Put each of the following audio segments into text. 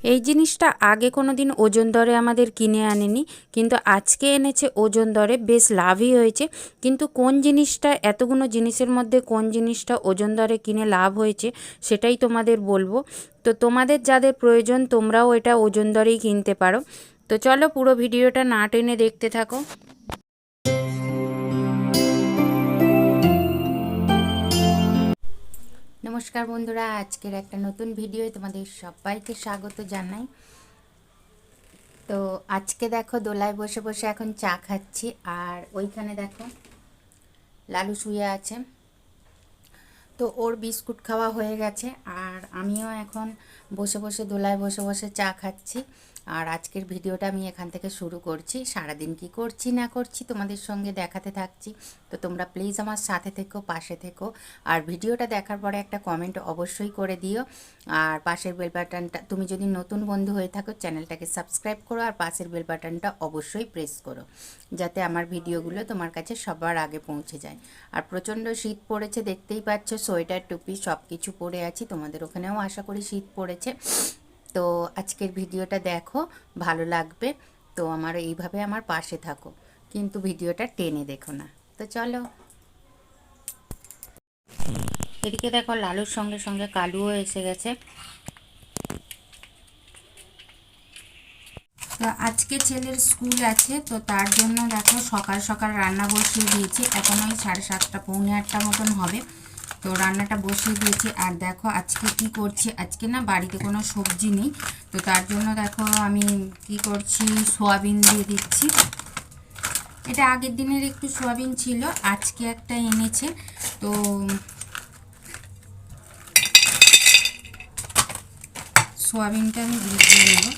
এই জিনিসটা আগে কোনো দিন ওজন দরে আমাদের কিনে আনেনি, কিন্তু আজকে এনেছে ওজন দরে, বেশ লাভই হয়েছে। কিন্তু কোন জিনিসটা, এতগুলো জিনিসের মধ্যে কোন জিনিসটা ওজন দরে কিনে লাভ হয়েছে সেটাই তোমাদের বলবো। তো তোমাদের যাদের প্রয়োজন তোমরাও এটা ওজন দরেই কিনতে পারো। তো চলো পুরো ভিডিওটা না টেনে দেখতে থাকো। নমস্কার বন্ধুরা, আজকের একটা নতুন ভিডিওয় তোমাদের সবাইকে স্বাগত জানাই। তো আজকে দেখো দোলায় বসে বসে এখন চা খাচ্ছি, আর ওইখানে দেখো লালু শুয়ে আছে। তো ওর বিস্কুট খাওয়া হয়ে গেছে, আর আমিও এখন বসে বসে দোলায় বসে বসে চা খাচ্ছি। আর আজকের ভিডিওটা আমি এখান থেকে শুরু করছি। সারাদিন কি করছি না করছি তোমাদের সঙ্গে দেখাতে থাকছি। তো তোমরা প্লিজ আমার সাথে থেকো, পাশে থেকো। আর ভিডিওটা দেখার পরে একটা কমেন্ট অবশ্যই করে দিও। আর পাশের বেল বাটনটা, তুমি যদি নতুন বন্ধু হয়ে থাকো চ্যানেলটাকে সাবস্ক্রাইব করো, আর পাশের বেল বাটনটা অবশ্যই প্রেস করো, যাতে আমার ভিডিওগুলো তোমার কাছে সবার আগে পৌঁছে যায়। আর প্রচণ্ড শীত পড়েছে, দেখতেই পাচ্ছ, সোয়েটার টুপি সব কিছু পরে আছি। তোমাদের ওখানেও আশা করি শীত পড়েছে। তো আজকের ভিডিওটা দেখো, ভালো লাগবে। তো আমার এইভাবে আমার পাশে থাকো, কিন্তু ভিডিওটা টেনে দেখো না। তো চলো। এদিকে দেখো লালুর সঙ্গে সঙ্গে কালুও এসে গেছে। তো আজকে ছেলের স্কুল আছে, তো তার জন্য দেখো সকাল সকাল রান্না বসিয়ে দিয়েছি। এখন ওই 7:30 পৌনে 8টা মতন হবে। তো রান্নাটা বসিয়ে দিয়েছি। আর দেখো আজকে কি করছি, আজকে না বাড়িতে কোনো সবজি নেই, তো তার জন্য দেখো আমি কি করছি, সোয়াবিন দিয়ে দিচ্ছি। এটা আগের দিনের একটু সোয়াবিন ছিল, আজকে একটা এনেছে। তো সোয়াবিনটা আমি ভিজিয়ে দেবো।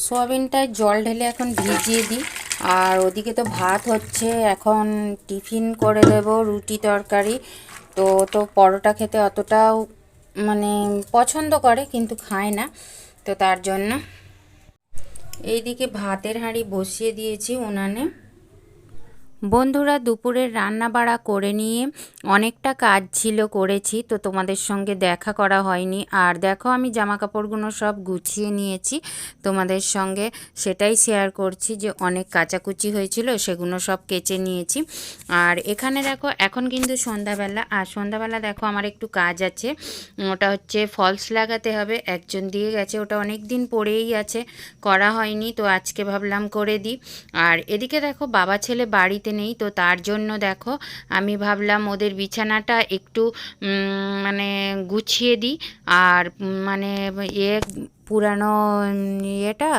সোয়াবিনটায় জল ঢেলে এখন ভিজিয়ে দিই। আর ওদিকে তো ভাত হচ্ছে, এখন টিফিন করে দেব রুটি তরকারি। তো পরোটা খেতে অতটাও মানে পছন্দ করে, কিন্তু খায় না। তো তার জন্য এইদিকে ভাতের হাঁড়ি বসিয়ে দিয়েছি উনানে। বন্ধুরা, দুপুরের রান্না বাড়া করে নিয়ে অনেকটা কাজ ছিল, করেছি, তো তোমাদের সঙ্গে দেখা করা হয়নি। আর দেখো আমি জামা কাপড়গুলো সব গুছিয়ে নিয়েছি, তোমাদের সঙ্গে সেটাই শেয়ার করছি, যে অনেক কাচাকুচি হয়েছিল সেগুলো সব কেচে নিয়েছি। আর এখানে দেখো এখন কিন্তু সন্ধ্যাবেলা, আর সন্ধ্যাবেলা দেখো আমার একটু কাজ আছে। ওটা হচ্ছে ফলস লাগাতে হবে, একজন দিয়ে গেছে, ওটা অনেক দিন পরেই আছে, করা হয়নি, তো আজকে ভাবলাম করে দিই। আর এদিকে দেখো বাবা ছেলে বাড়িতে নেই, তো তার জন্য দেখো আমি ভাবলাম ওদের বিছানাটা একটু মানে গুছিয়ে দিই। আর মানে পুরানো ইয়েটা,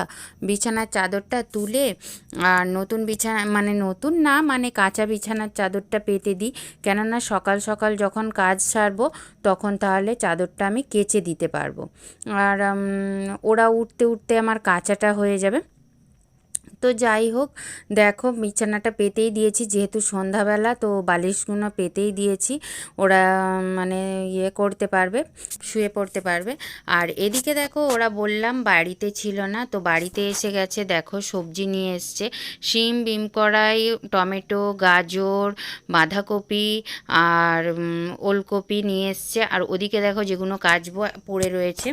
বিছানার চাদরটা তুলে আর নতুন বিছানা, মানে নতুন না, মানে কাঁচা বিছানার চাদরটা পেতে দিই। কেননা সকাল সকাল যখন কাজ সারবো তখন তাহলে চাদরটা আমি কেচে দিতে পারবো। আর ওরা উঠতে উঠতে আমার কাচাটা হয়ে যাবে। তো যাই হোক, দেখো বিছানাটা পেতেই দিয়েছি, যেহেতু সন্ধ্যাবেলা, তো বালিশগুলো পেতেই দিয়েছি। ওরা মানে করতে পারবে, শুয়ে পড়তে পারবে। আর এদিকে দেখো ওরা বললাম বাড়িতে ছিল না, তো বাড়িতে এসে গেছে। দেখো সবজি নিয়ে এসছে, শিম, বিম কড়াই, টমেটো, গাজর, বাঁধাকপি আর ওলকপি নিয়ে এসছে। আর ওদিকে দেখো যেগুলো কাচবো পড়ে রয়েছে,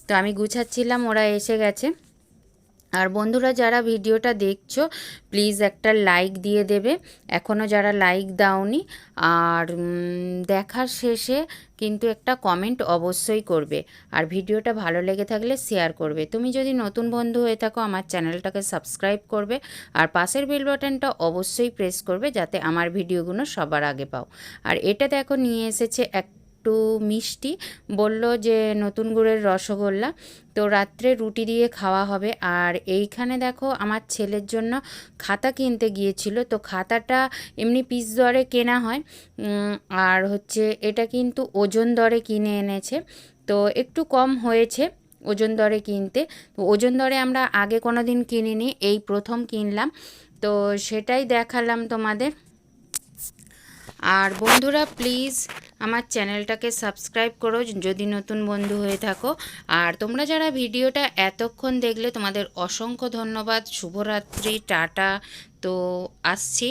তো আমি গুছাচ্ছিলাম, ওরা এসে গেছে। আর বন্ধুরা, যারা ভিডিওটা দেখছো প্লিজ একটা লাইক দিয়ে দেবে, এখনও যারা লাইক দাওনি। আর দেখার শেষে কিন্তু একটা কমেন্ট অবশ্যই করবে। আর ভিডিওটা ভালো লেগে থাকলে শেয়ার করবে। তুমি যদি নতুন বন্ধু হয়ে থাকো আমার চ্যানেলটাকে সাবস্ক্রাইব করবে, আর পাশের বেল বাটনটা অবশ্যই প্রেস করবে, যাতে আমার ভিডিওগুলো সবার আগে পাও। আর এটা দেখো নিয়ে এসেছে একটু মিষ্টি, বলল যে নতুন গুড়ের রসগোল্লা, তো রাত্রে রুটি দিয়ে খাওয়া হবে। আর এইখানে দেখো আমার ছেলের জন্য খাতা কিনতে গিয়েছিল, তো খাতাটা এমনি পিস দরে কেনা হয়, আর হচ্ছে এটা কিন্তু ওজন দরে কিনে এনেছে, তো একটু কম হয়েছে ওজন দরে কিনতে। তো ওজন দরে আমরা আগে কোনো দিন কিনিনি, এই প্রথম কিনলাম, তো সেটাই দেখালাম তোমাদের। আর বন্ধুরা প্লিজ আমার চ্যানেলটাকে সাবস্ক্রাইব করো যদি নতুন বন্ধু হয়ে থাকো। আর তোমরা যারা ভিডিওটা এতক্ষণ দেখলে তোমাদের অসংখ্য ধন্যবাদ। শুভরাত্রি, টাটা। তো আসছি।